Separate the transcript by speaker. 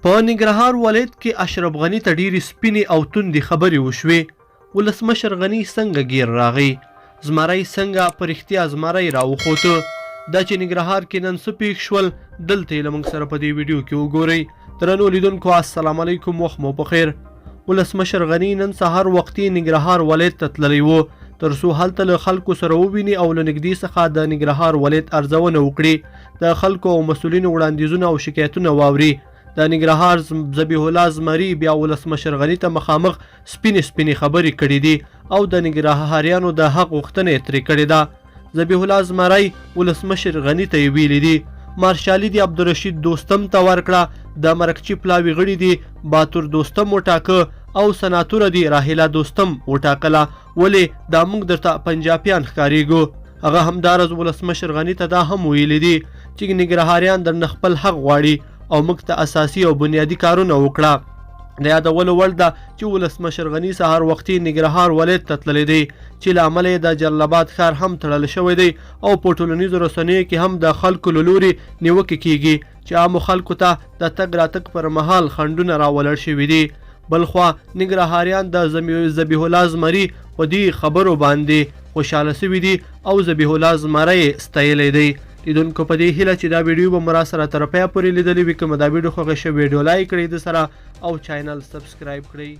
Speaker 1: په ننګرهار ولایت کې اشرف غني ته ډېرې سپینې او توندې خبرې وشوې. ولسمشر غني څنګه ګیر راغی؟ زمری څنګه په رښتیا زمری راوخوته؟ دا چې ننګرهار کې نن څه پېښ شول دلته یې له موږ سره په دې ویډیو کې وګورئ. درنو لیدونکو السلام علیکم، وخت مو پخیر. ولسمشر غني نن سهار وختي ننګرهار ولایت ته تللی و تر څو هلته له خلکو سره وویني او له نږدې څخه د ننګرهار ولایت ارزونه وکړي، د خلکو او مسؤلینو وړاندیزونه او شکایتونه واوري. د ننګرهار ذبیح الله زمري بیا ولسمشر غني ته مخامخ سپینې خبرې کړې دي او د ننګرهاریانو د حق غوښتنه یې ترې کړې ده. ذبیح الله زمري ولسمشر غني ته یې ویلي دي مارشالي دي عبدالرشید دوستم ته ورکړه، د مرکچي پلاوي غړي دي باتور دوستم وټاکه او سناتوره دي راهیله دوستم وټاکله. ولې دا موږ درته پنجابیان ښکارېږو؟ هغه همداراز ولسمشر غني ته دا هم ویلي دي چې ننګرهاریان درنه خپل حق غواړي او موږ ته اساسي او بنیادي کارونه وکړه. د یادولو وړ ده چې ولسمشر غني سهار وختي ننګرهار ولایت ته تللی دی چې له امله یې د جلال آباد ښار هم تړل شوی دی او په ټولنیزو رسنیو کې هم د خلکو له لوري نیوکې کیږي چې عامو خلکو ته د تګ راتګ پر مهال خنډونه راولړ شوي دي. بلخوا ننګرهاریان د ذبیح الله زمري په دې خبرو باندې خوشحاله سوي دي او ذبیح الله زمری ستایلی دی. لیدونکو په دې هیله چې دا ویډیو به مو را سره تر پایه پورې لیدلې وي. که مو دا ویډیو خوښه شوې ویډیو لایک کړئ د سره او چینل سبسکرایب کړئ.